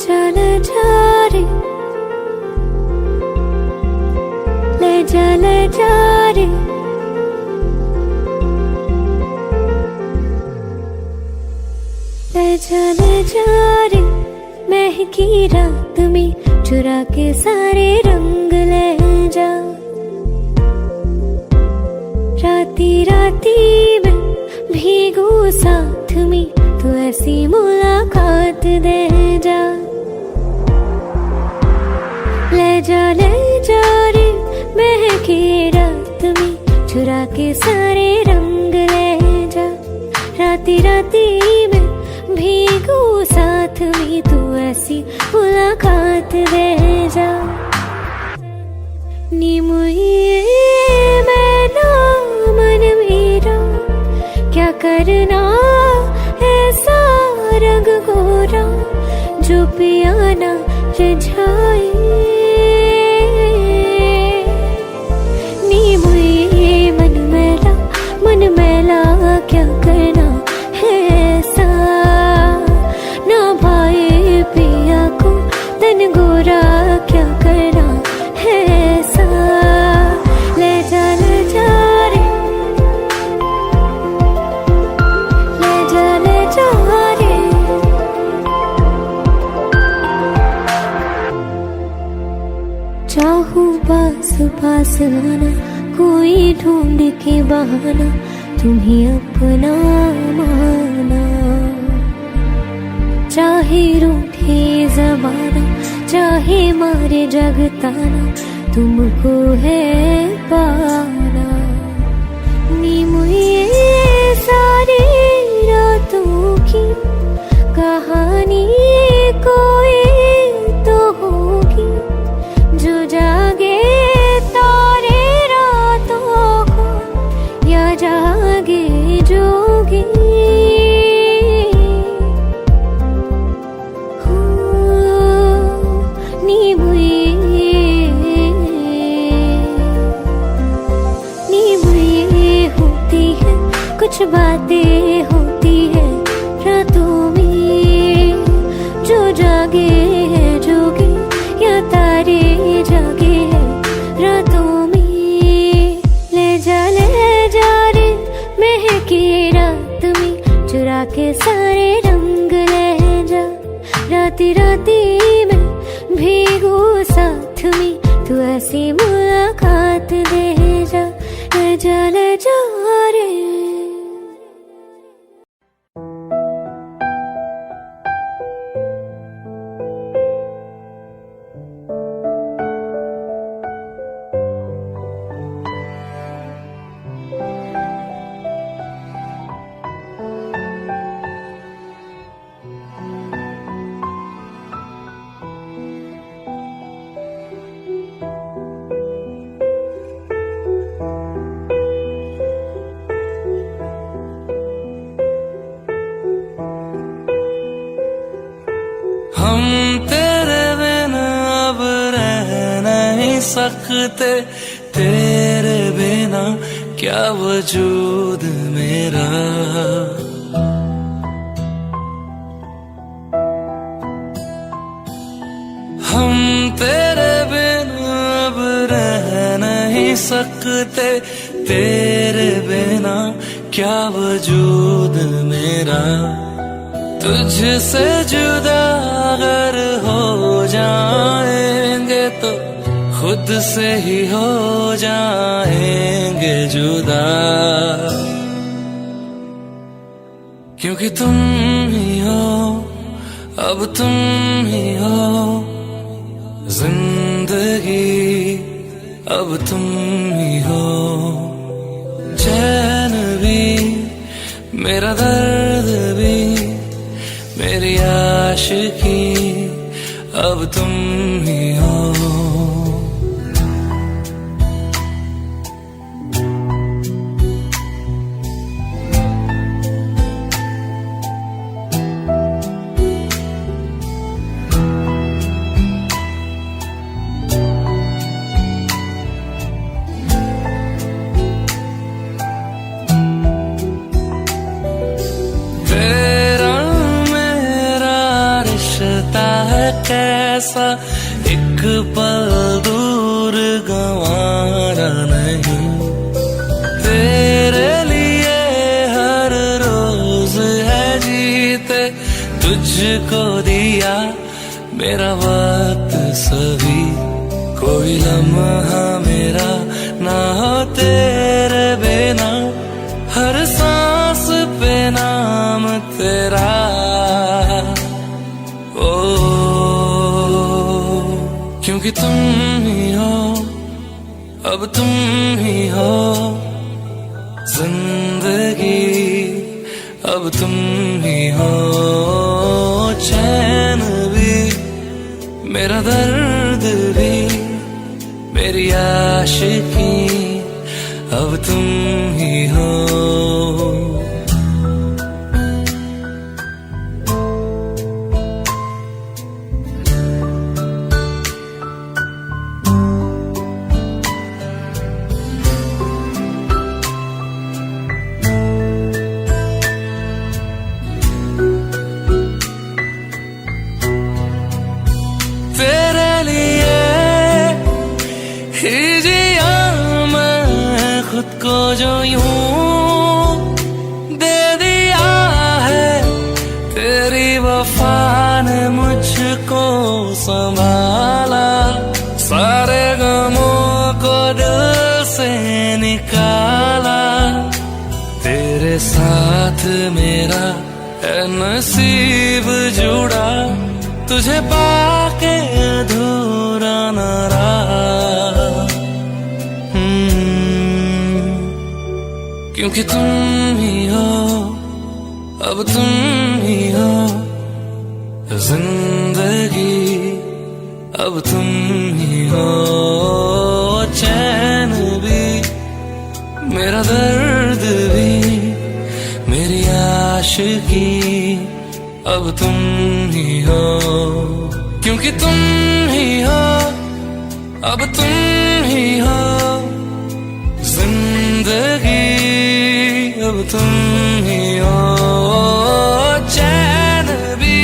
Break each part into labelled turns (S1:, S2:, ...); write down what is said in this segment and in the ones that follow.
S1: जा ले जा रे, ले जा ले जा रे, ले जा ले जा रे। महकी रात में चुरा के सारे रंग ले जा, राती राती में भीगू साथ में, तू ऐसी मुलाकात दे जा। ले जा रे, महकी रात में चुरा के सारे रंग ले जा, राती राती में भीगू साथ में, तू ऐसी मुलाकात दे जा। नी मुझे मैना मन मेरा क्या करना, ऐसा रंग गोरा जो पियाना रिझाए। नी मुझे मन मैला क्या करना है ऐसा, ना भाई पिया को तन गोरा क्या करना है ऐसा। ले जा रे, ले जा रे। चाहूं पास पास आना, कोई ढूंढ के बहाना, तुम्हें अपना माना। चाहे रूठे ज़माना, चाहे मारे जगताना, तुमको है पाना। नी मुझे सारी रातों की कहानी कोई तो होगी, जो जागे तारे रातों को, या जागे जोगी। कुछ बातें होती है रातों में, जो जागे है जोगे, या तारे जागे है रातों में। ले जा रे, महकी रात में चुरा के सारे रंग ले जा, राती राती में भीगू साथ में, तू ऐसी मुलाकात दे जा। ले जा रे।
S2: हम तेरे बिना अब रह नहीं सकते, तेरे बिना क्या वजूद मेरा। हम तेरे बिना अब रह नहीं सकते, तेरे बिना क्या वजूद मेरा। तुझसे जुदा अगर हो जाएंगे तो खुद से ही हो जाएंगे जुदा, क्योंकि तुम ही हो, अब तुम ही हो जिंदगी, अब तुम ही हो। चैन भी मेरा दर्द भी मेरी आशिकी, अब तुम ही हो। कैसा एक पल दूर गंवारा नहीं। तेरे लिए हर रोज है जीते, तुझको दिया मेरा वक्त सभी। कोई लम्हा मेरा ना हो तेरे बिना, हर सांस पे नाम तेरा। ओ क्योंकि तुम ही हो, अब तुम ही हो जिंदगी, अब तुम ही हो चैन भी, मेरा दर्द भी, मेरी आशिकी, अब तुम ही हो। तेरे लिए ही जिया मैं खुद को, जो यूं दे दिया है तेरी वफा ने मुझको संभाला। सारे गमों को दिल से निकाला, तेरे साथ मेरा है नसीब जुड़ा, तुझे पाके अधूरा न रहा। क्योंकि तुम ही हो, अब तुम ही हो जिंदगी, अब तुम ही हो चैन भी, मेरा दर्द भी, मेरी आशिकी, अब तुम ही हो। क्योंकि तुम ही हो, अब तुम ही हो जिंदगी, अब तुम ही हो चैन भी,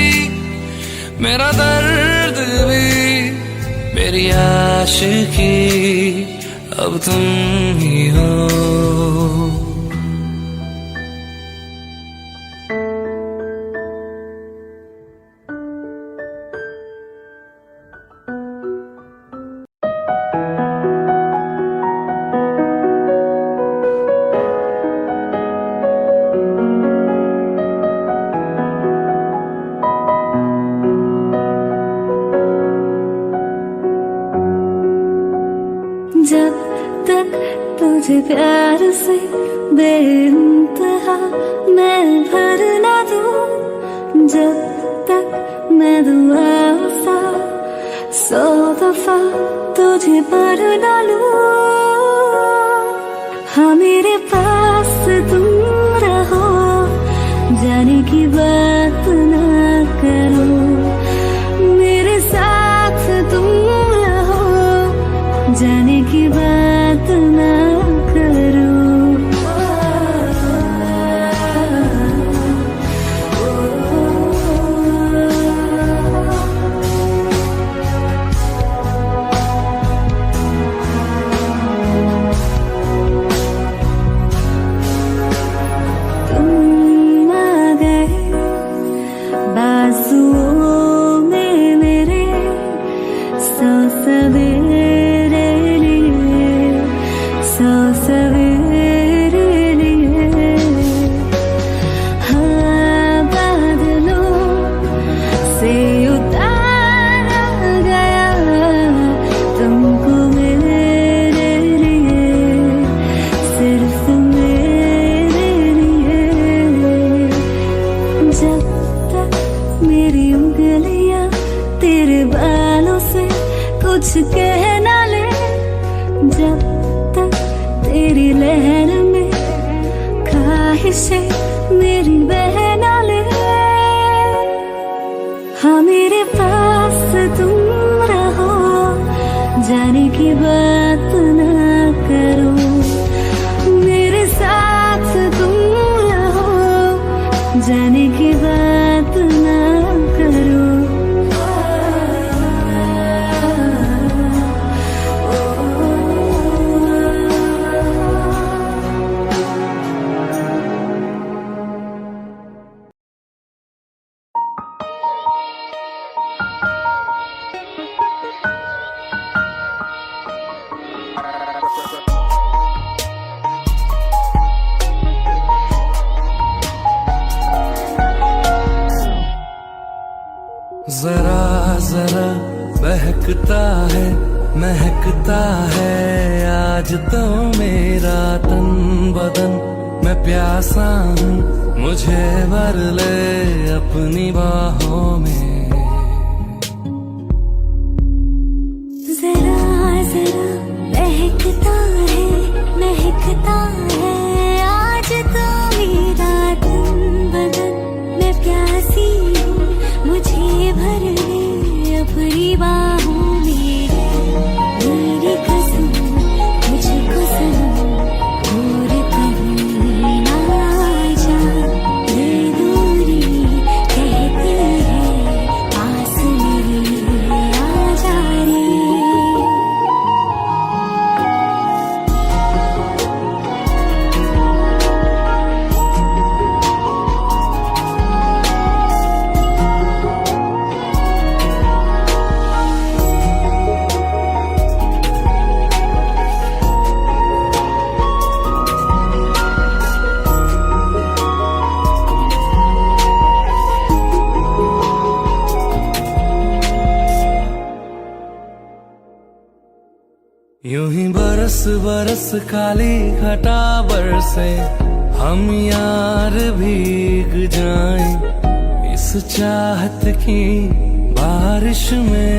S2: मेरा दर्द भी, मेरी आशिकी, अब तुम ही हो।
S1: जब तक तुझे प्यार से बेइंतहा मैं भर ना दूं, जब तक मैं दुआ सा 100 दफा तुझे पर डालूं। हाँ मेरे पास तुम रहो, जाने की बात ना करो, मेरे साथ तुम रहो, जाने की बात ना करो। तुम आ गए बाजुओं में मेरे, 100 सवेरे लिए, 100 सवेरे लिए। हाँ बादलों से उतारा गया तुमको मेरे लिए, सिर्फ मेरे लिए। जब तक मेरी उंगलियां तेरे बालों से कुछ कह ना ले, जब तक तेरी लहर में ख्वाहिशें मेरी बह ना ले। हाँ मेरे पास तुम रहो, जाने की बात ना करो, मेरे साथ तुम रहो, जाने की बात ना करो।
S2: जरा जरा बहकता है महकता है आज तो मेरा तन बदन। मैं प्यासा हूँ मुझे भर ले अपनी बाहों में।
S1: जरा जरा बहकता है महकता है आज तो मेरा तन बदन। मैं प्यासी हूँ मुझे भर ले अपनी बाहों में। मेरी कसम मुझको सनम और कहीं ना जा। ये दूरी कहती है पास मेरे आ जा रे।
S2: यूं ही बरस बरस काली घटा बरसे हम यार भीग जाएं इस चाहत की बारिश में।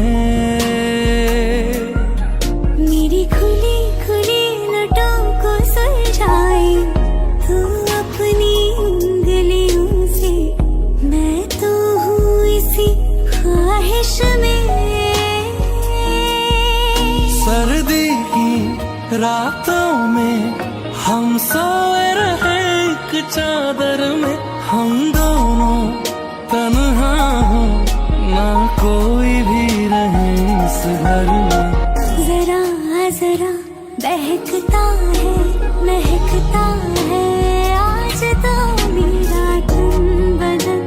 S1: मेरी खुली खुली लटों को सुलझाए तू अपनी उंगलियों से। मैं तो हूँ इसी ख्वाहिश में।
S2: सर्दी की रातों में हम सोए रहे एक चादर में। हम दोनों तन्हा हो ना कोई भी रहे इस घर में।
S1: जरा जरा बहकता है महकता है आज तो मेरा तन बदन।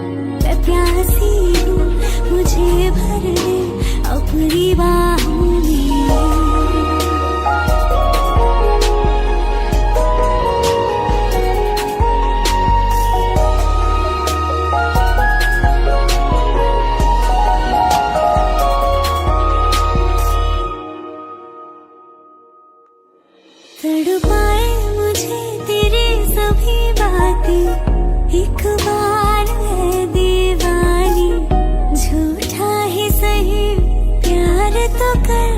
S1: मैं प्यासी हूँ मुझे भर ले अपनी बाहों में। तड़पाए मुझे तेरी सभी बातें एक बार है दीवानी। झूठा ही सही प्यार तो कर।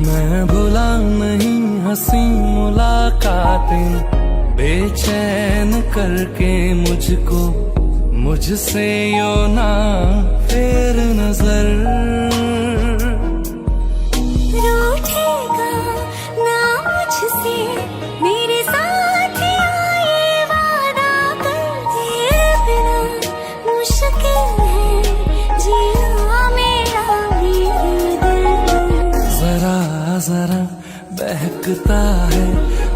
S2: मैं भुला नहीं हंसी मुलाकातें बेचैन करके मुझको मुझसे यो ना फेर नजर।
S1: रूठेगा ना मुझसे मेरे साथ ये वादा कर। तेरे बिना मुश्किल है जीना मेरा भी दिल।
S2: जरा जरा बहकता है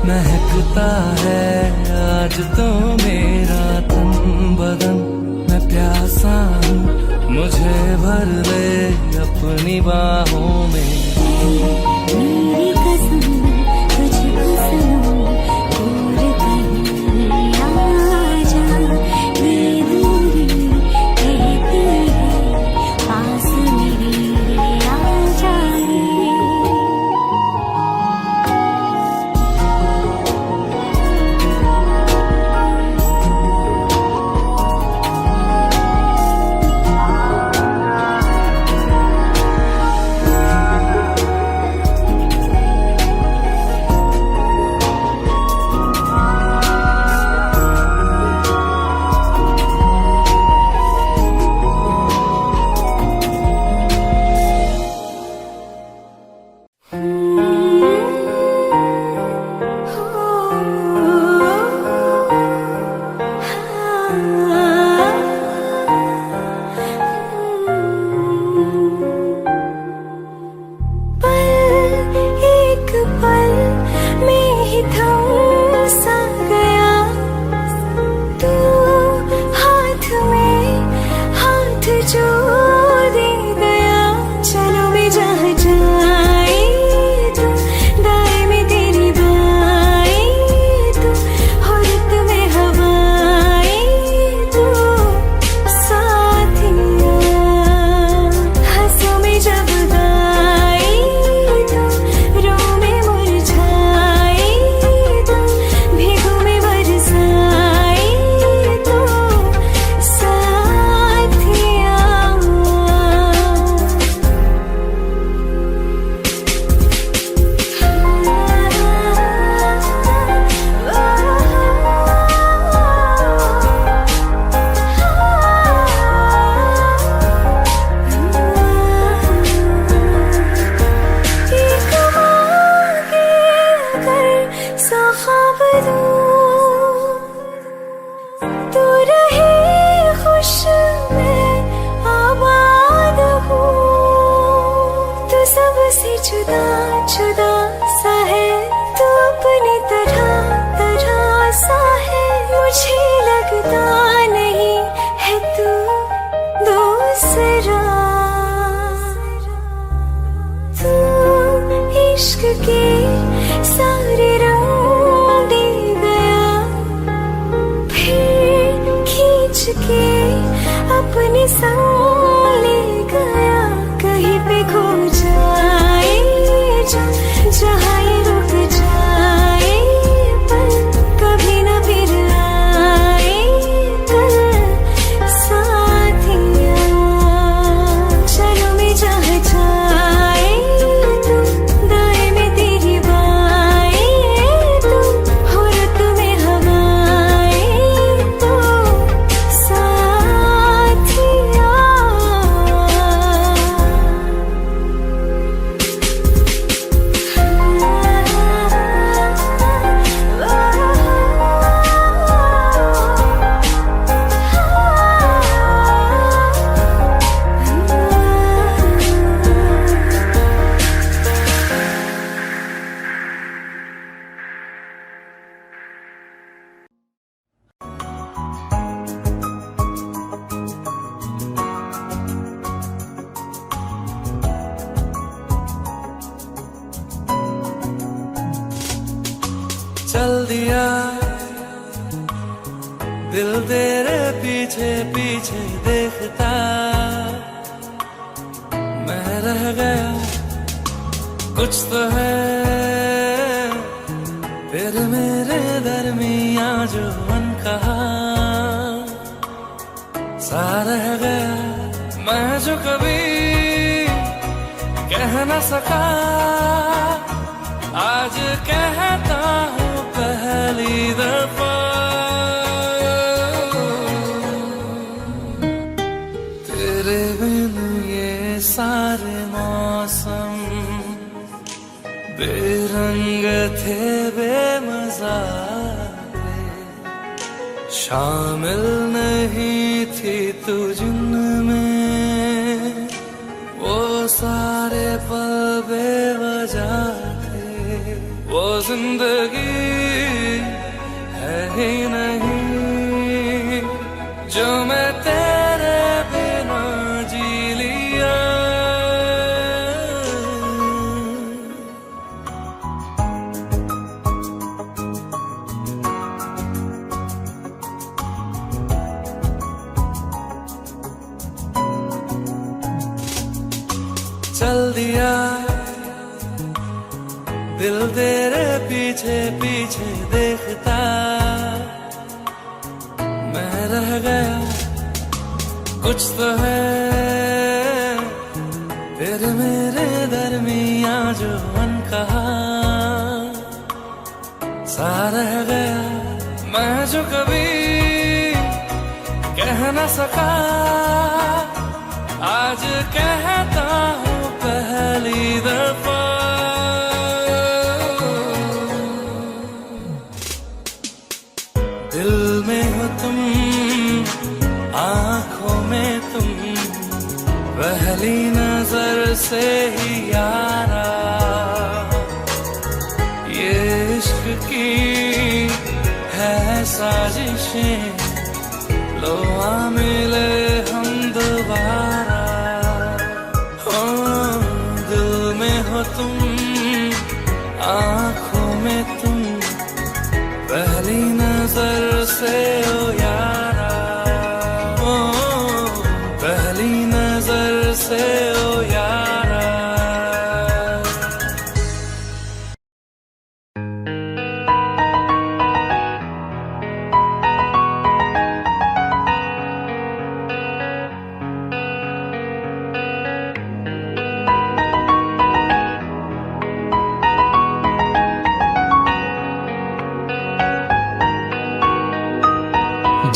S2: महकता है आज तो मेरा तन बदन। मैं प्यासा हूँ मुझे भर ले अपनी बाहों में।
S1: मेरी कसम तुझको सनम और कहीं ना जा। ये दूरी कहती है पास मेरे आ जा रे। अपने संग ले गया, कहीं पे खो जाए जो, जहाँ ये रुक जाए पर कभी न फिर आए कल साथिया। चलो मैं जहाँ जाए तुम, दाएं में तेरी बाएं तुम, हो रत में हवाएं तो साथिया।
S2: चल दिया दिल तेरे पीछे पीछे देखता, मैं रह गया कुछ तो है तेरे मेरे दरमियां जो अनकहा सा रह गया। मैं जो कभी कह न सका आज कहता हूँ पहली दफा। तेरे बिन ये सारे मौसम बेरंग थे बेमजा थे, शामिल नहीं थी तू जिनमें वो सारे पल बेवजह थे। वो जिंदगी है ही नहीं जो मैं तेरे बिना जी लिया। चल दिया दिल तेरे पीछे पीछे देखता, मैं रह गया कुछ तो है तेरे मेरे दरमियां जो अनकहा सा रह गया। मैं जो कभी कह न सका आज कहता हूँ पहली दफा। दिल में हो तुम, आंखों में तुम, पहली नजर से ही यारा। ये इश्क की है साजिशें, लो आ मिले हम दोबारा। हो दिल में हो तुम, आंखों में तुम, पहली नजर से ओ यारा। ओ पहली नजर से ओ यारा।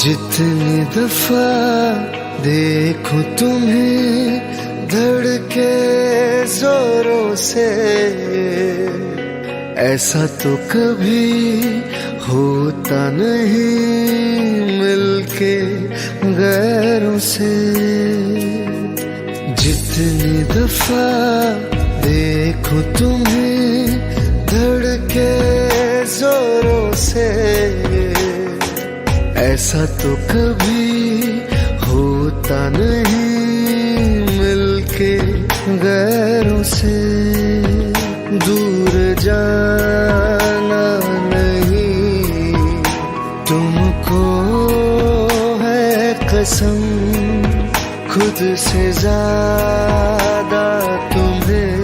S3: जितनी दफा देखूं तुम्हें धड़के जोरों से, ऐसा तो कभी होता नहीं मिलके गैरों से। जितनी दफा देखूं तुम्हें धड़के जोरों से, ऐसा तो कभी होता नहीं मिलके गैरों से। दूर जाना नहीं तुमको है कसम, खुद से ज्यादा तुम्हें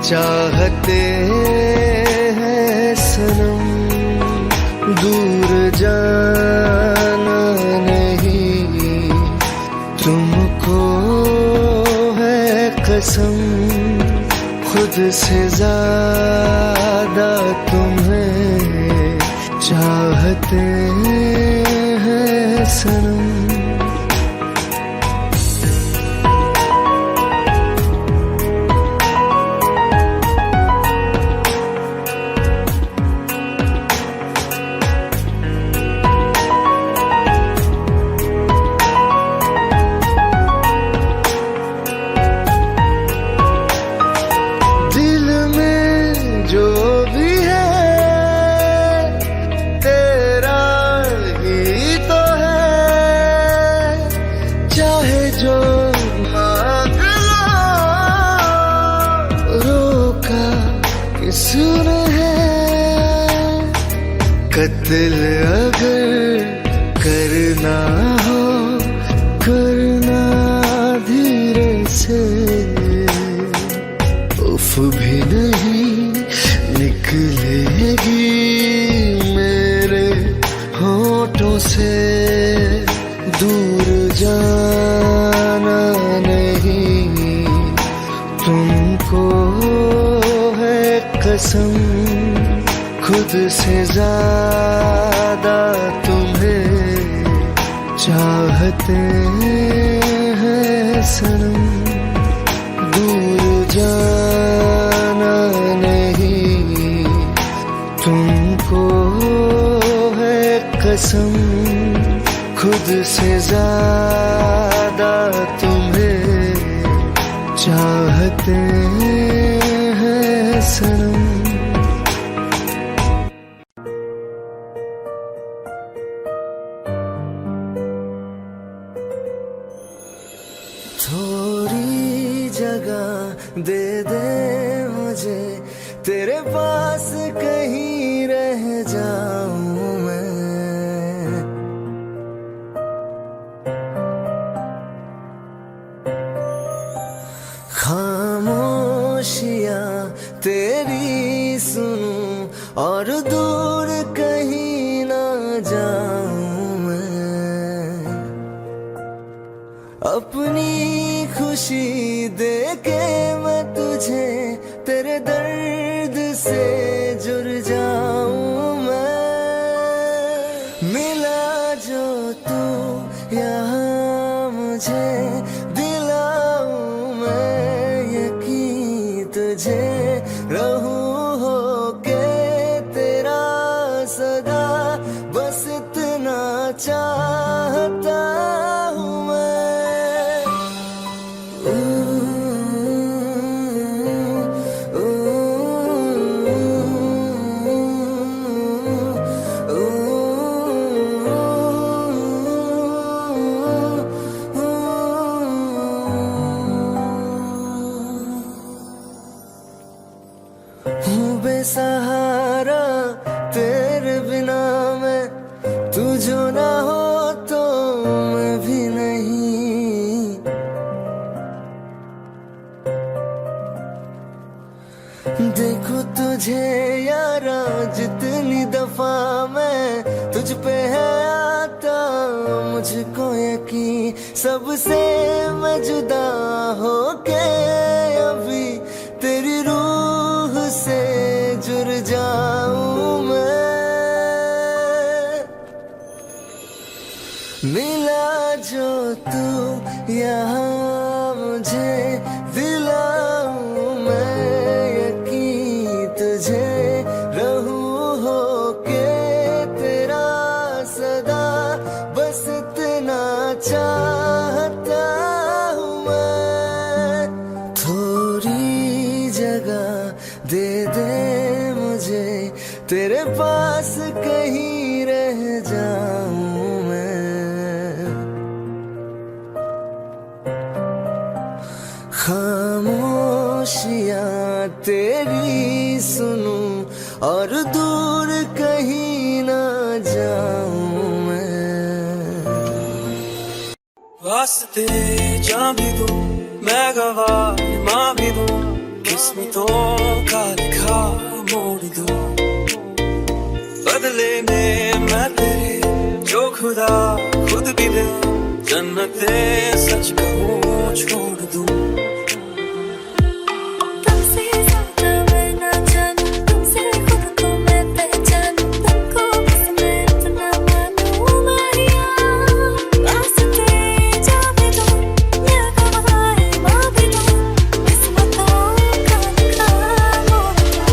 S3: चाहते हैं सनम। दूर जाना नहीं तुमको है कसम, खुद से ज्यादा तुम्हें चाहते हैं सनम। सुन है कत्ल अगर करना हो करना धीरे से, उफ भी नहीं निकलेगी मेरे होठों से। दूर जाना नहीं तुमको कसम, खुद से ज्यादा तुम्हें चाहते हैं सनम। दूर जाना नहीं तुमको है कसम, खुद से ज्यादा तुम्हें चाहते हैं सनम। थोड़ी जगह दे दे मुझे, तेरे पास कहीं रह जाऊं मैं। खामोशियां तेरी सुनूं और दूर कहीं ना जाऊं मैं। अपनी खुशी देके मैं तुझे तेरे दर्द से जुड़ जाऊं मैं। मिला जो तू यहाँ मुझे दिलाऊं मैं यकीन तुझे, रहूं होके तेरा सदा, बस इतना चाहता हूँ मैं। बेसहारा तेरे बिना मैं, तू जो ना हो तो मैं भी नहीं। देखो तुझे यारा जितनी दफा मैं तुझ पे है आता, मुझको यकीन सबसे मैं जुदा होके अभी तेरी रूह से जुड़ जाऊं मैं। मिला जो तू यहाँ मुझे दिलाऊं मैं यकीन तुझे, रहूं होके तेरा सदा, बस इतना चाहता हूँ मैं। थोड़ी जगह दे दे मुझे, तेरे पास कहीं रह जाऊं मैं।
S2: वास्ते जा भी दूं मैं गवाह माँ भी दूं किस्मतों का लिखा मोड़ दूं बदले में मैं तेरे जो खुदा खुद भी दे जन्नते सच कहूँ छोड़ दूं
S1: तुमसे ज्यादा मैं ना जानूं तुमसे खुद को मैं पहचानूं तुमको बस मैं इतना मानूं मारिया वास्ते जा भी दूं मैं गवाह माँ भी दूं किस्मतों का लिखा मोड़ दूं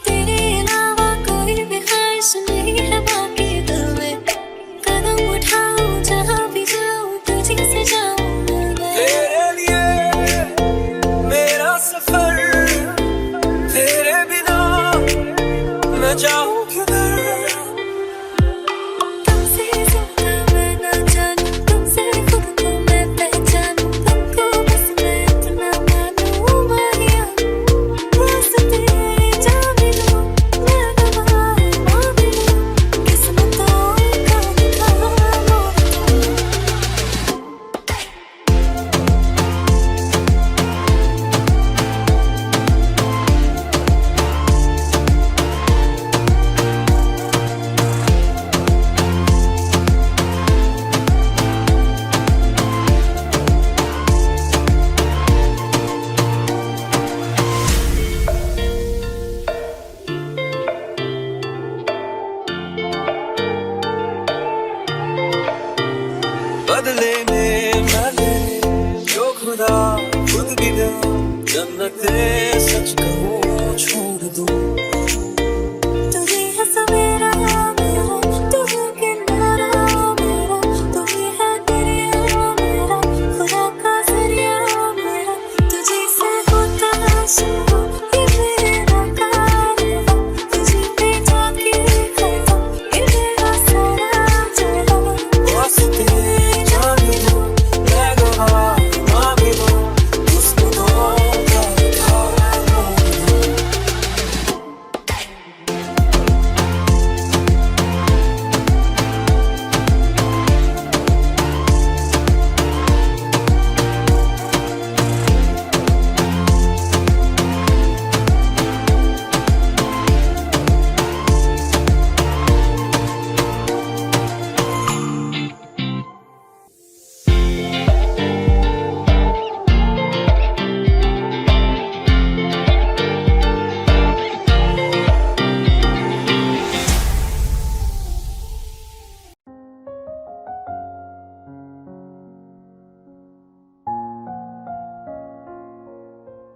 S1: तेरे अलावा कोई भी ख्वाहिश नहीं है बाकी दिल में कदम उठाऊं जहाँ भी जाऊं तुझे से जाऊं मैं
S2: तेरे लिए मेरा सफर तेरे बिना मैं जाऊं किधर
S1: तुमसे ज्यादा मैं ना जानूं तुमसे खुद को मैं पहचानूं तुमको बस मैं इतना मानूं मारिया वास्ते जा भी दूं मैं गवाह माँ भी दूं किस्मतों का लिखा मोड़ दूं
S2: बदले में मैं तेरे जो खुदा खुद भी दे जन्नते सच कहूँ छोड़ दूं
S1: तू ही है सवेरा मेरा तू है किनारा मेरा तू ही है दरिया मेरा खुदा का जरिया मेरा तुझे से होता शुरू ये मेरा कारवां तुझे पे जाके खत्म ये मेरा सारा जहां
S2: वास्ते जा भी दूं मैं गवाह माँ भी दूं किस्मतों का लिखा मोड़ दूं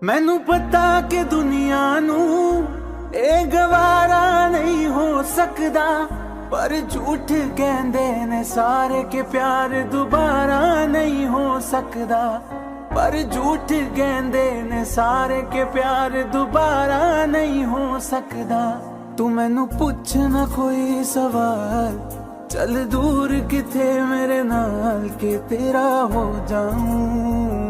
S4: ਮੈਨੂੰ ਪਤਾ ਕਿ ਦੁਨੀਆ ਨੂੰ ਇਹ ਗਵਾਰਾ ਨਹੀਂ ਹੋ ਸਕਦਾ ਪਰ ਝੂਠ ਕਹਿੰਦੇ ਨੇ ਸਾਰੇ ਕਿ ਪਿਆਰ ਦੁਬਾਰਾ ਨਹੀਂ ਹੋ ਸਕਦਾ ਪਰ ਝੂਠ ਕਹਿੰਦੇ ਨੇ ਸਾਰੇ ਕਿ ਪਿਆਰ ਦੁਬਾਰਾ ਨਹੀਂ ਹੋ ਸਕਦਾ ਤੂੰ ਮੈਨੂੰ ਪੁੱਛ ਨਾ ਕੋਈ ਸਵਾਲ ਚੱਲ ਦੂਰ ਕਿਥੇ ਮੇਰੇ ਨਾਲ ਕਿ ਤੇਰਾ ਹੋ ਜਾऊं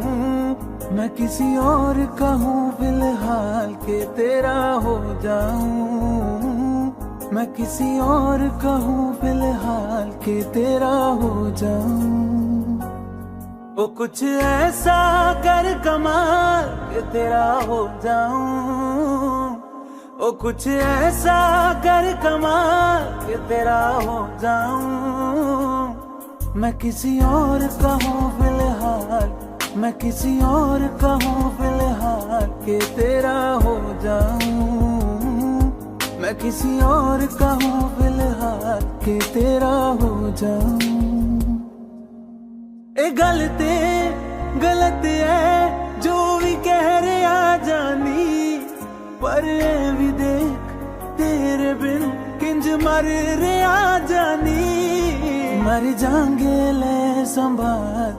S4: मैं किसी और का हूँ फिलहाल के तेरा हो जाऊं मैं किसी और का हूँ फिलहाल के तेरा हो जाऊं वो कुछ ऐसा कर कमाल के तेरा हो जाऊं वो कुछ ऐसा कर कमाल के तेरा हो जाऊं मैं किसी और का हूँ फिलहाल मैं किसी और का हूँ फिलहाल के तेरा हो जाऊं मैं किसी और का हूँ फिलहाल के तेरा हो जाऊं ए गलत है जो भी कह रहा जानी पर ए भी देख तेरे बिन किंज मर रहा जानी मर जाएंगे ले संभाल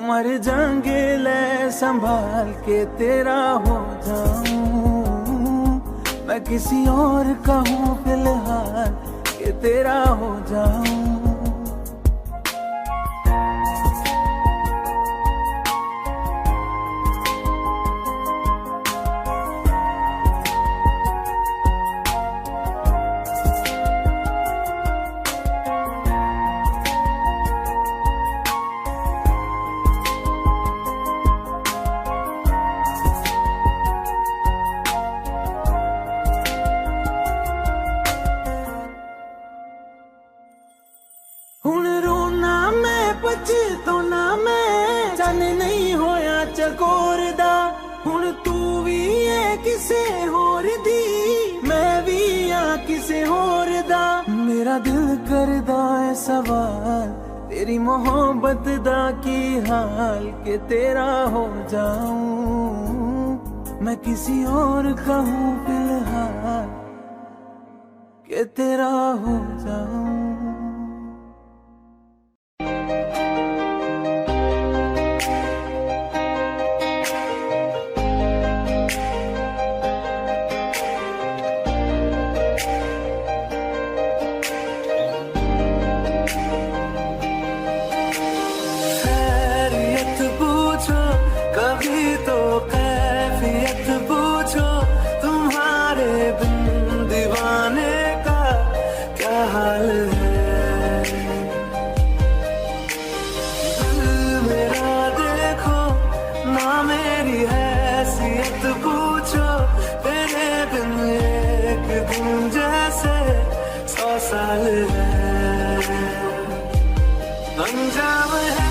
S4: मर जाएंगे ले संभाल के तेरा हो जाऊं मैं मैं किसी और का हूँ फिलहाल कि तेरा हो जाऊं। ਹੁਣ ਰੋਣਾ ਮੈਂ ਪਛਤਾਉਣਾ ਮੈਂ ਜਾਣੇ ਨਹੀਂ ਹੋਇਆ ਚਕੋਰ ਦਾ। ਹੁਣ ਤੂੰ ਵੀ ਏ ਕਿਸੇ ਹੋਰ ਦੀ ਮੈਂ ਵੀ ਆ ਕਿਸੇ ਹੋਰ ਦਾ। ਮੇਰਾ ਦਿਲ ਕਰਦਾ ਏ ਸਵਾਲ तेरी मोहब्बत दा की हाल के तेरा हो जाऊं। मैं किसी और का हूँ फिलहाल के तेरा हो जाऊं।
S3: कभी तो कैफियत पूछो तुम्हारे बिन दीवाने का क्या हाल है। दिल मेरा देखो ना मेरी हैसियत पूछो तेरे बिन एक दिन जैसे 100 साल है। अंजाम है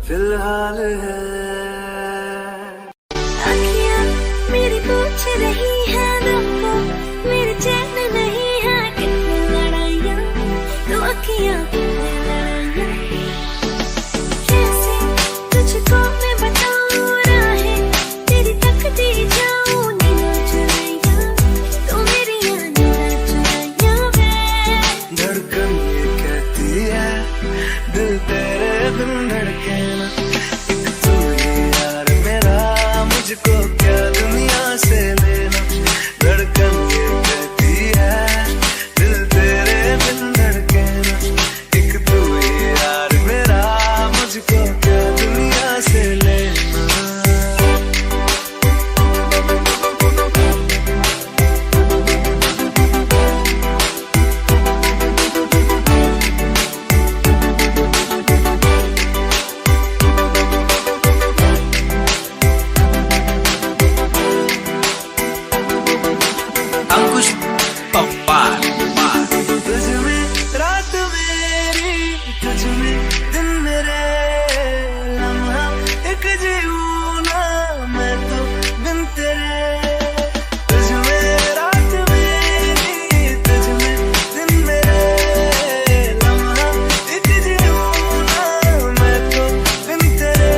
S3: फिलहाल है।
S1: अखियाँ मेरी पूछ रही है तुमको मेरे चैन नहीं है कितनी लड़ाइयाँ तो अखियाँ लड़ाइयाँ कैसे तुझको मैं बताऊँ राहें तेरी तकती जाऊँ नींद चुराइयाँ तो मेरी नींद चुराइयाँ मैं।
S3: धड़कन ये कहती है दिल तेरे बिन धड़के ना। एक तू ही यार मेरा मुझको क्या दुनिया से लेना। धड़कन ये कहती है दिल तेरे बिन धड़के ना। एक तू ही यार मेरा मुझको क्या दुनिया से लेना। अंकुश पप्पा तुझ में रात मेरी तुझ में दिन मेरे लम्हा एक जीऊँ ना मैं तो बिन तेरे। तुझ में रात मेरी तुझ में दिन मेरे लम्हा एक जीऊँ ना मैं तो बिन तेरे।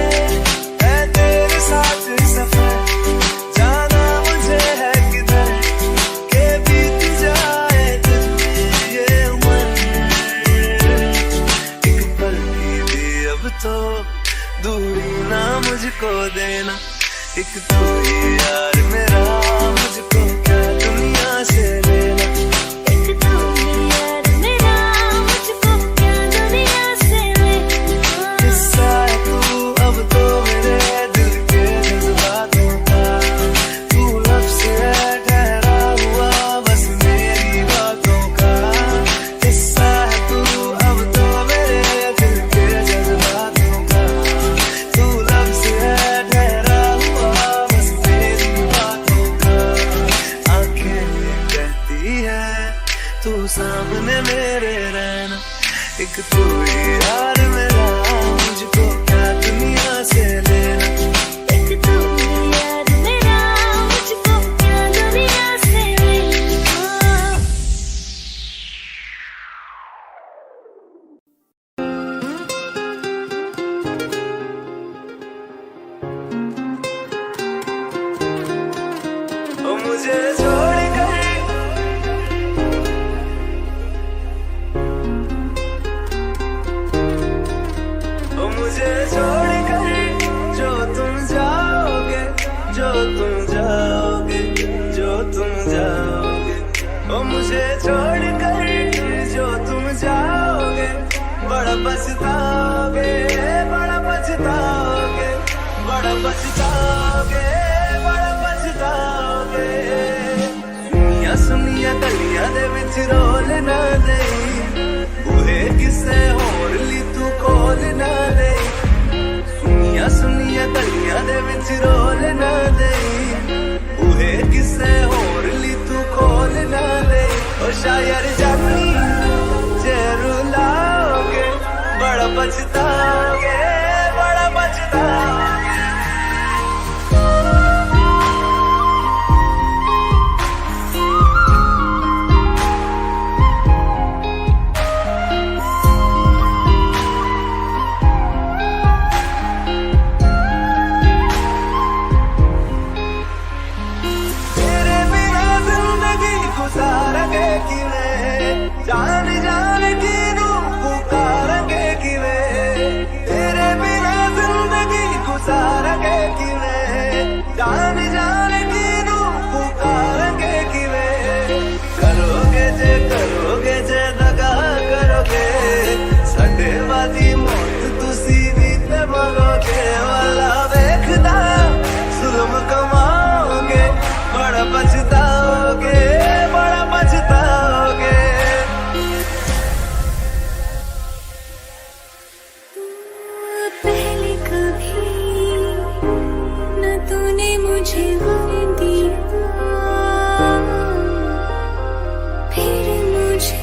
S3: है तेरे साथ सफर जाना मुझे है किधर के बीत जाए तुझमें ये उम्र। एक पल की भी अब तो दूरी ना मुझको देना। एक तू ही यार मेरा मुझको क्या दुनिया से लेना।
S1: एक तू ही यार मेरा मुझको क्या दुनिया से लेना।
S3: किस्सा है तू अब तो मेरे दिल के जज्बातों का। तू लफ्ज़ है ठहरा हुआ बस मेरी बातों का। किस्सा है तू अब तो मेरे दिल के जज्बातों का। तू लफ्ज़ है ठहरा हुआ बस मेरी बातों का। आंखें ये कहती है तू सामने मेरे रहना। एक तू ही यार मेरा मुझको क्या दुनिया से लेना।
S1: एक तू ही यार मेरा मुझको क्या दुनिया से लेना।
S3: मुझे छोड़ कर मुझे छोड़ कर जो तुम जाओगे, जो तुम जाओगे, जो तुम जाओगे, ओ मुझे छोड़ कर जो तुम जाओगे, बड़ा पछताओगे, बड़ा पछताओगे, बड़ा पछताओगे, बड़ा पछताओगे। सुनिया सुनिया गलियां दे विच रोल ना दे, बूहे किसे होर ली तू खोल ना दे। सुनिया सुनिया गलियां दे विच रोल ना दे, बूहे किसे होर ली तू खोल ना दे। ओ शायर जानी जे रुलाओगे, बड़ा पछताओगे, बड़ा पछताओगे। जान जान किनू पुकारेंगे किवें, तेरे बिना जिंदगी गुजारेंगे किवें। जान जान किनू पुकारेंगे किवें। करोगे जे दगा करोगे, साडे वादी मौत तुसी भी ते मरोगे। वाला वेखदा जुल्म कमाओगे, बड़ा पछताओगे, बड़ा पछताओगे।
S1: पहले कभी न तूने मुझे गम दिया, फिर मुझे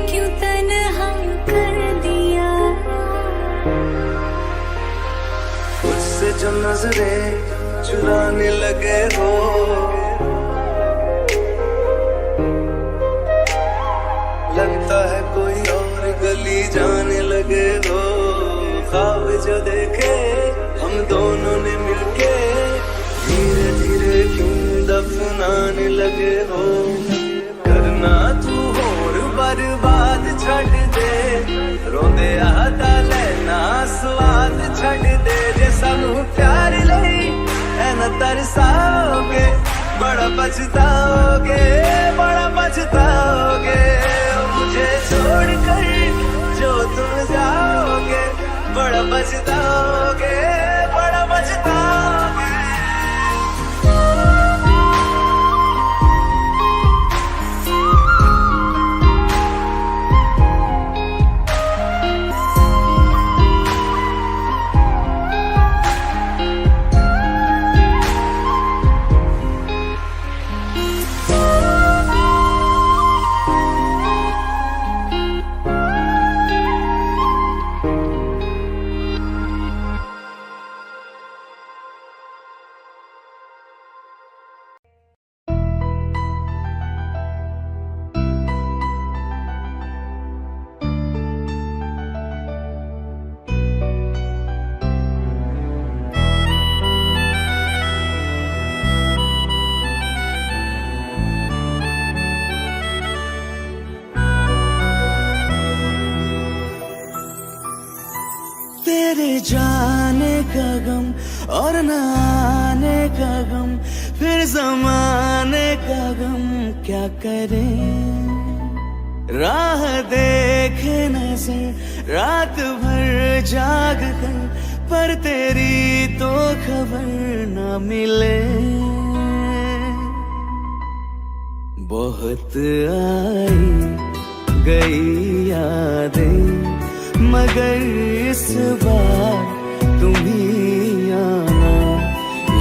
S1: क्यों तन्हा कर दिया।
S3: मुझसे जो नजरें चुराने लगे हो, लगता है कोई और गली जाने लगे हो। ख्वाब जो देखे हम दोनों ने मिलके, धीरे धीरे क्यों दफनाने लगे हो। करना तू होर बर्बाद छड़ दे, रोंदे आता लेना स्वाद छड़ दे। जे सानू प्यार लई ऐना तरसाओगे, बड़ा पछताओगे, बड़ा पछताओगे। मुझे छोड़ कर जो तुम जाओगे, बड़ा पछताओगे, बड़ा पछताओगे।
S4: तेरे जाने का गम और न आने का गम, फिर जमाने का गम क्या करें। राह देखे नजर रात भर जाग कर, पर तेरी तो खबर न मिले। बहुत आई गई यादें, मगर इस बार तुम ही आना।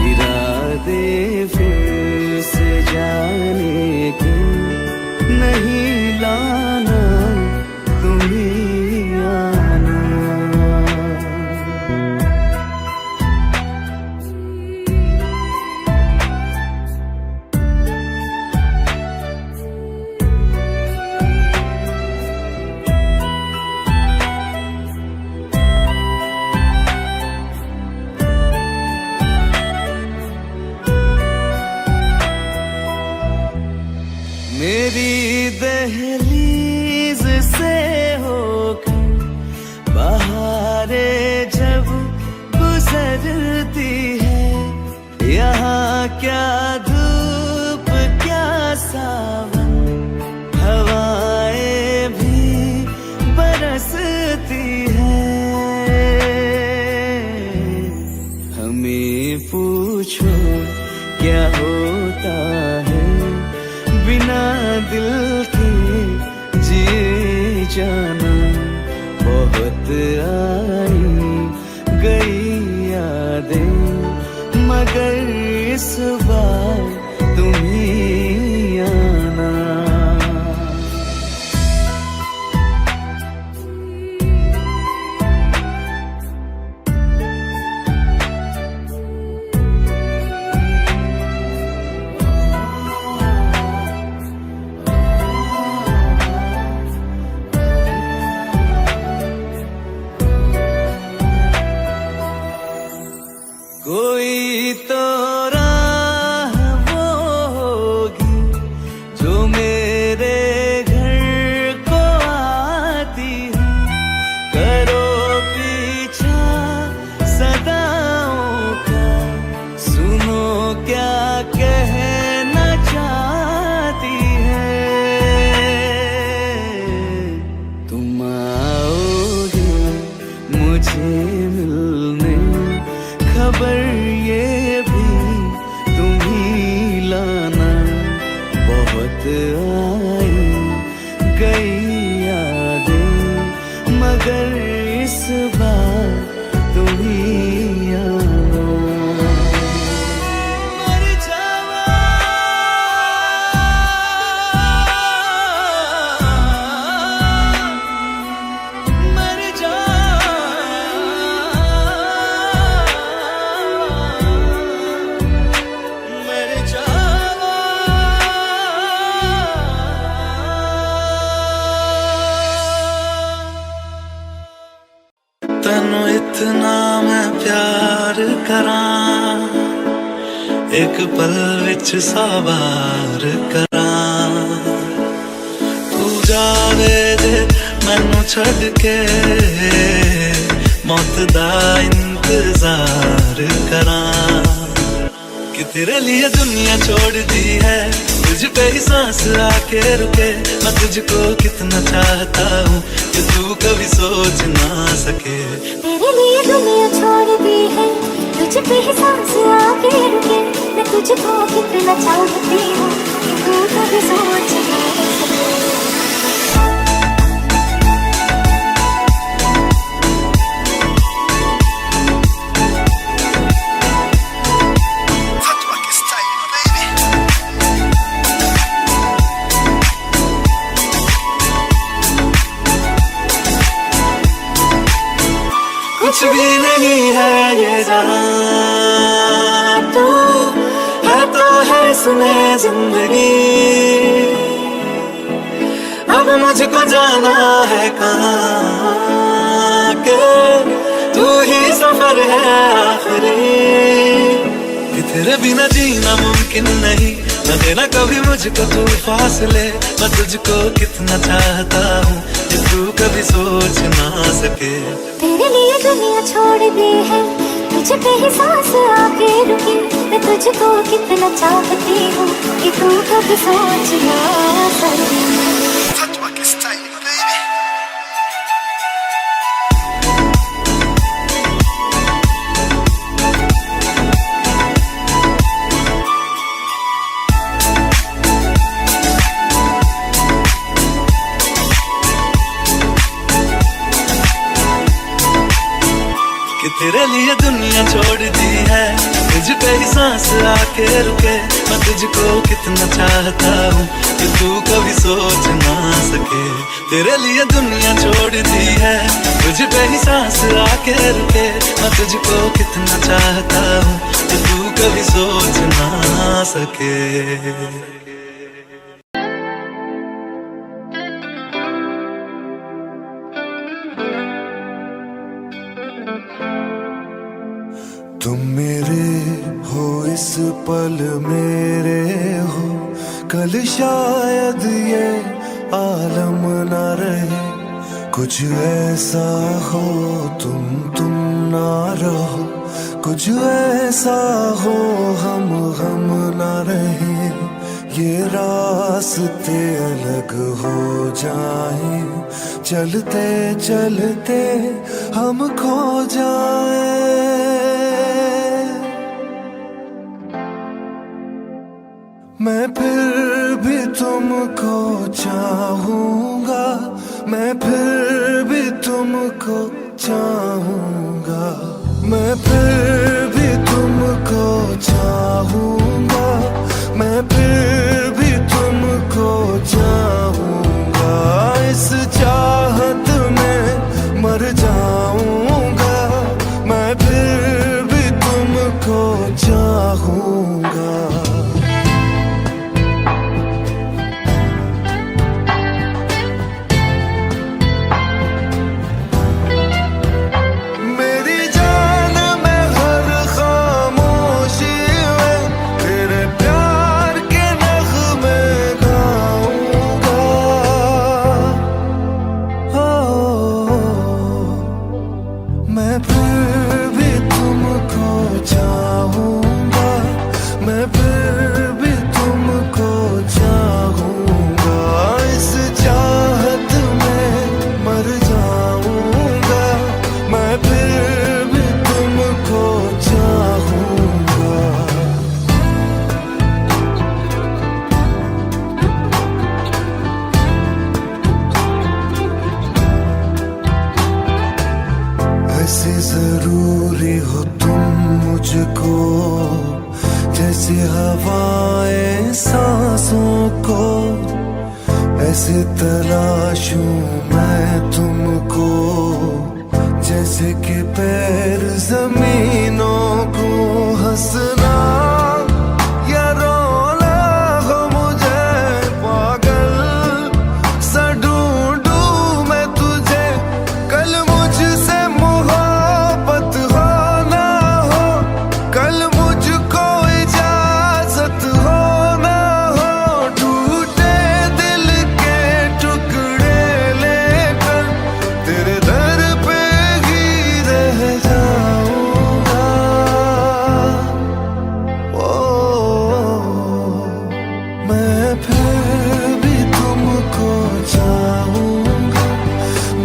S4: इरादे फिर से जाने के नहीं लाना, तुम ही आना।
S3: क्या धूप क्या सावन, हवाएं भी बरसती है। हमें पूछो क्या होता है बिना दिल के जिए जाना। बहुत आई गई यादें मगर इस बार तुम ही आना। कोई तो राह वो होगी जो मेरे घर को आती है। करो पीछा सदाओं का, सुनो क्या कहना चाहती है। तुम आओगे मुझे मिलने, खबर ये भी तुम ही लाना। बहुत आई गई यादें मगर इस बार तुम ही आना। मर जावा मर जा
S2: तैनू इतना मैं प्यार करां, एक पल विच सवार करां। तू जावे जे मैनू छड़ के, मौत दा इंतजार करां। कि तेरे लिए दुनिया छोड़ दी है, तुझ पे ही सांस आके रुके। मैं तुझको कितना चाहता हूँ कि तू कभी सोच ना सके।
S1: तेरे लिए दुनिया छोड़ दी है, तुझ पे ही सांस आके रुके। मैं तुझको कितना चाहती हूँ कि तू कभी सोच ना सके।
S2: कुछ भी नहीं है ये जहां, तू है तो है सुने जिंदगी। अब मुझको जाना है कहाँ के, तू ही सफर है आखिरी। कि तेरे बिना जीना मुमकिन नहीं, न देना कभी मुझको तू फासले। मैं तुझको कितना चाहता हूँ कि तू कभी सोच ना सके।
S1: तेरे लिए दुनिया छोड़ दी है, तुझ पे ही सांस आके रुकी। मैं तुझको कितना चाहती हूँ कि तू कभी सोच ना सके।
S2: कि तेरे लिए दुनिया छोड़ दी है, तुझ पे ही सांस आके रुके। मैं तुझको कितना चाहता हूँ कि तू कभी सोच ना सके। तेरे लिए दुनिया छोड़ दी है, तुझ पे ही सांस आके रुके। मैं तुझको कितना चाहता हूँ कि तू कभी सोच ना सके।
S3: तुम मेरे हो इस पल मेरे हो, कल शायद ये आलम ना रहे। कुछ ऐसा हो तुम ना रहो, कुछ ऐसा हो हम ना रहे, ये रास्ते अलग हो जाए, चलते चलते हम खो जाए। मैं फिर भी तुमको चाहूंगा, मैं फिर भी तुमको चाहूंगा, मैं फिर भी तुमको चाहूंगा, मैं फिर भी तुमको चाहूंगा। इस चाहत में मर जाऊंगा, मैं फिर भी तुमको चाहूंगा। मैं फिर भी तुमको चाहूंगा, मैं फिर भी तुमको चाहूंगा। इस चाहत में मर जाऊंगा, मैं फिर भी तुमको चाहूंगा। ऐसे जरूरी हो तुम मुझको, जैसे हवाएं सांसों को, ऐसे तलाशूं मैं तुमको, जैसे कि पैर जमीनों को। हंसना या रोना हो मुझे पागल सा ढूंढूं मैं तुझे, कल मुझसे मोहब्बत हो ना हो, कल मुझको इजाजत हो ना हो। टूटे दिल के टुकड़े लेकर तेरे दर पे ही रह जाऊंगा। ओ मैं फिर भी तुमको चाहूंगा,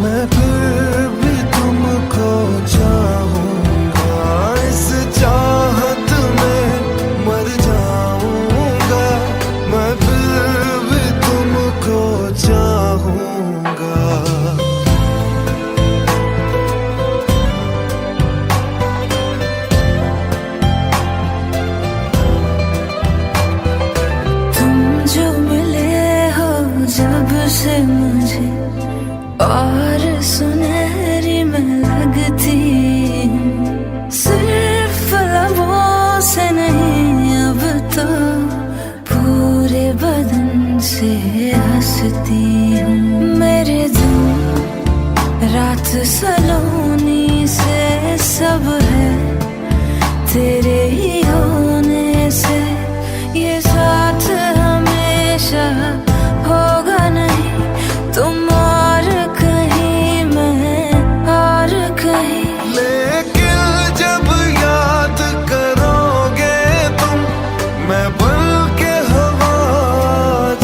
S3: मैं फिर भी तुमको चाहूंगा। इस चाहत में मर जाऊंगा, मैं फिर भी तुमको चाहूंगा।
S1: तुम जो मिले हो जब से मुझे, और सुनहरी मैं लगती हूँ। सिर्फ लबों से नहीं अब तो पूरे बदन से हंसती हूँ। मेरे दिन रात सलोनी से सब है तेरे ही होने से, ये साथ हमेशा होगा नहीं, तुम और कहीं मैं और कहीं।
S3: लेकिन जब याद करोगे तुम, मैं बन के हवा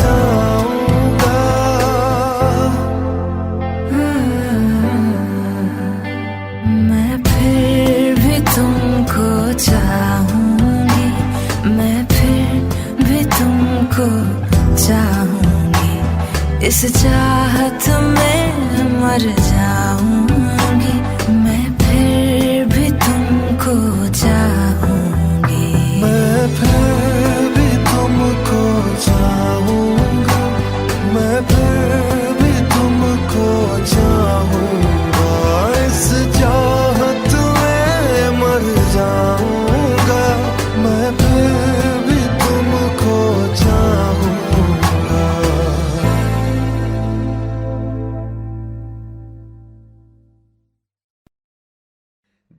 S3: जाऊंगा।
S1: मैं फिर भी तुमको चाहूंगी, मैं फिर भी तुमको चाहूंगी। इस चाहत में मर जाऊंगी, मैं फिर भी तुमको चाहूंगी।
S3: मैं फिर भी तुमको चाहूंगा, मैं फिर भी तुमको चाहूंगा। इस चाहत में मर जाऊंगा, मैं फिर भी तुमको चाहूंगा।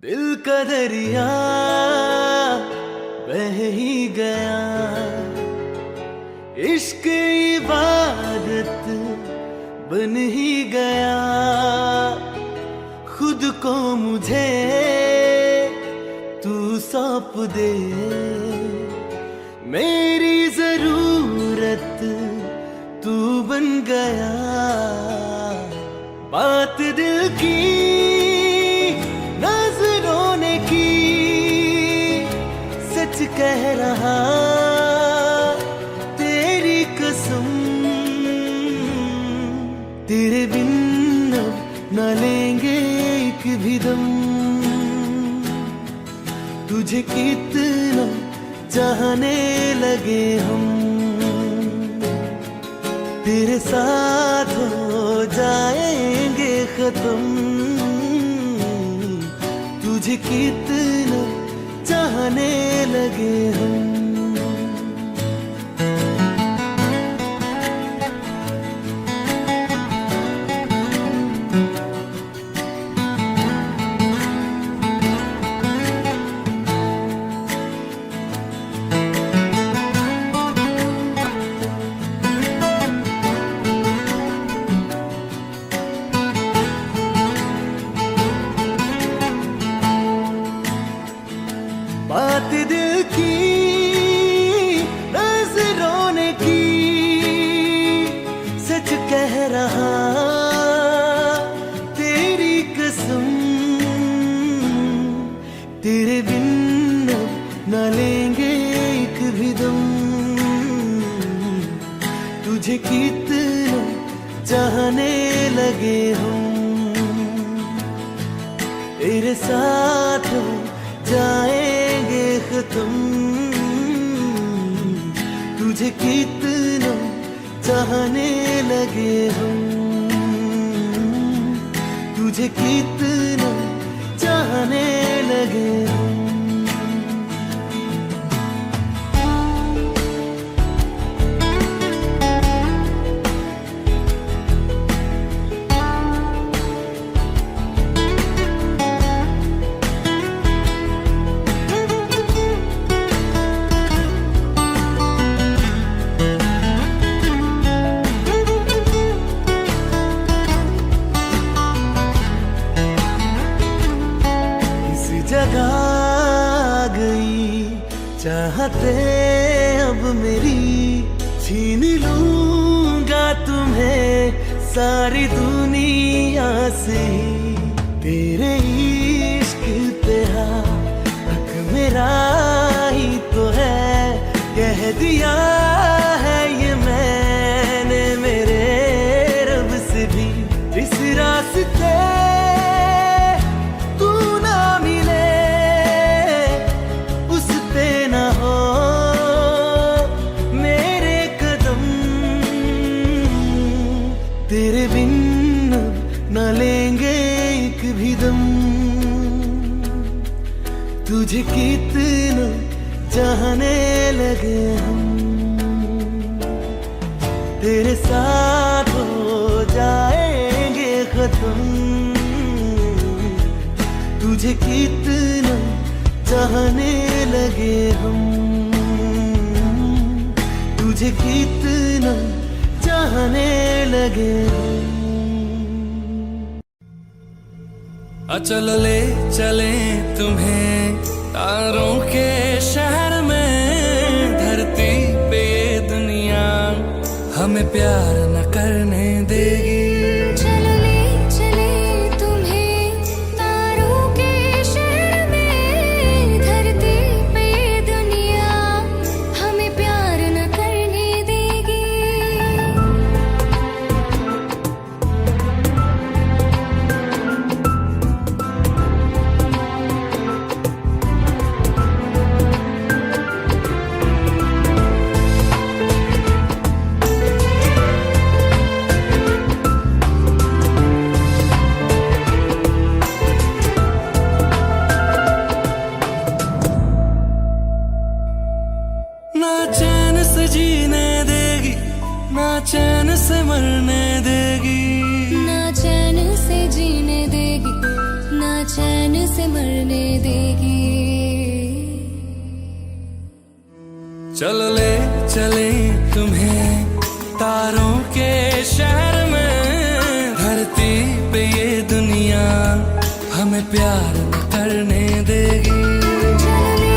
S2: दिल का दरिया बह ही गया, इश्क इबादत बन ही गया। खुद को मुझे तू
S3: दे, मेरी जरूरत तू बन गया। बात दिल की नजरों ने की, सच कह रहा तेरी कसम। तेरे बिन अब न लेंगे एक भी दम, तुझे कितना चाहने लगे हम। तेरे साथ हो जाएंगे खत्म, तुझे कितना चाहने लगे हम। बात दिल की नजरों ने की, सच कह रहा तेरी कसम। तेरे बिन न लेंगे एक भी दम, तुझे कितना चाहने लगे हम। तेरे साथ जाएंगे खत्म, तुझे कितना चाहने लगे हम। तुझे कितना चाहने लगे हम। जगा गई चाहते अब मेरी, छीन लूंगा तुम्हें सारी दुनिया से। तेरे इश्क पे हक मेरा ही तो है, कह दिया है ये मैंने मेरे रब से भी। इस रास्ते तेरे बिन न लेंगे एक भी दम, तुझे कितना चाहने लगे हम। तेरे साथ हो जाएंगे खत्म, तुझे कितना चाहने लगे हम। तुझे कितना चाहने लगे।
S2: चल ले चले तुम्हें तारों के शहर में, धरती पे ये दुनिया हमें प्यार न करने देगी।
S1: चलो ले चले तुम्हें तारों के शहर में, धरती पे ये दुनिया हमें प्यार न करने देगी।
S2: ना चैन से जीने देगी, ना चैन से मरने देगी।
S1: ना चैन से जीने देगी, ना चैन से मरने देगी।
S2: चलो ले चले तुम्हें तारों के शहर में, धरती पे ये दुनिया हमें प्यार न करने देगी।
S1: चलो ले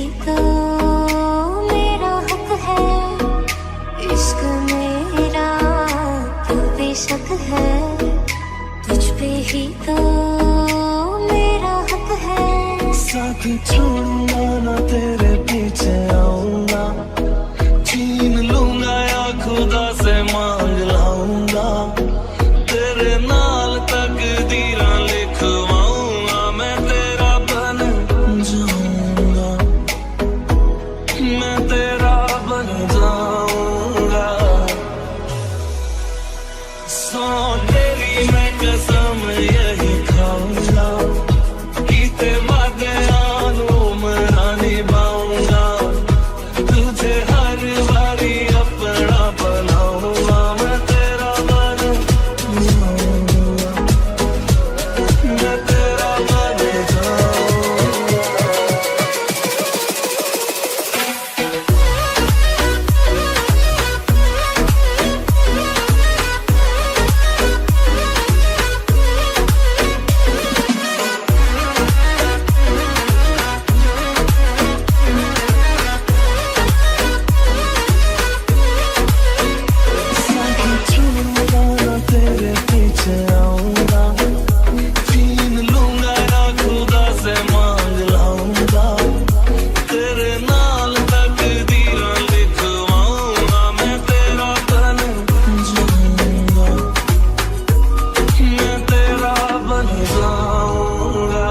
S1: ही तो मेरा हक है, इश्क मेरा तो बेशक है, तुझ पे ही तो मेरा हक है।
S3: साथ छोड़ूंगा ना तेरे पीछे आऊंगा, छीन लूंगा या खुदा से मांग लाऊंगा, तेरे नाल तकदीरां लिखवाऊंगा, मैं तेरा बन जाऊंगा, मैं तेरा बन जाऊंगा। सौ तेरी मैं कसम यही खाऊंगा, कीते वादे आनू मना निभाऊंगा, तुझे हर बारी अपना बनाऊंगा, मैं तेरा बन जाऊंगा, मैं तेरा बन जाऊंगा। छोड़ूंगा ना तेरे पीछे आऊंगा, छीन लूंगा या खुदा से मांग लाऊंगा, तेरे नाल तकदीरां लिखवाऊंगा, मैं तेरा बन जाऊंगा, मैं तेरा बन जाऊंगा।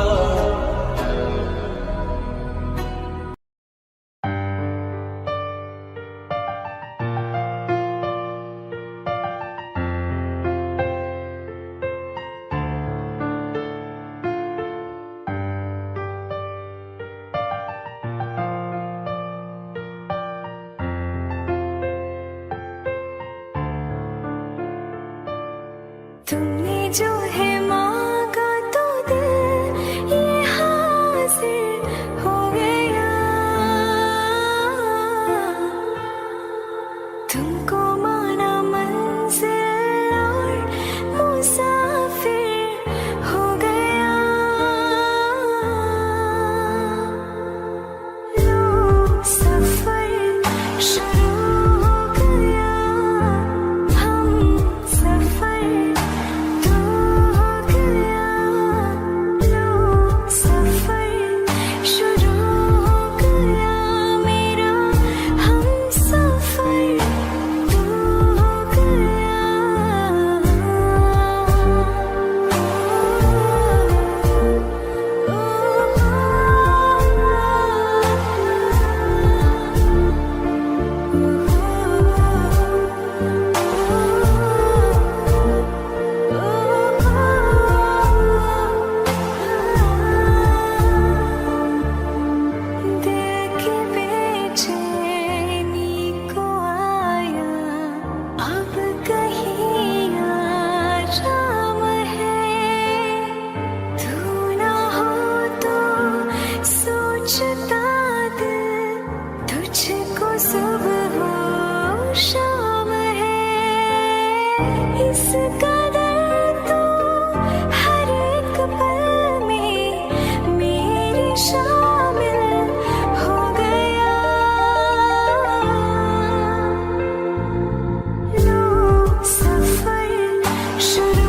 S1: तुमने जो है मांगा तो दिल ये हासिल हो गया, तुमको माना मंजिल और मुसाफिर हो गया। लो सफर शुरू हो गया, हम सफर तो हो गया। लो सफर शुरू हो गया मेरा, हम सफर तो हो दिल की बेचैनी को आया, अब कहीं आराम है, तू ना हो तो सोचता दिल, तुझको सुबह हो शाम है, इस कदर तो हर एक पल में मेरे शामिल हो गया। लो सफर शुरू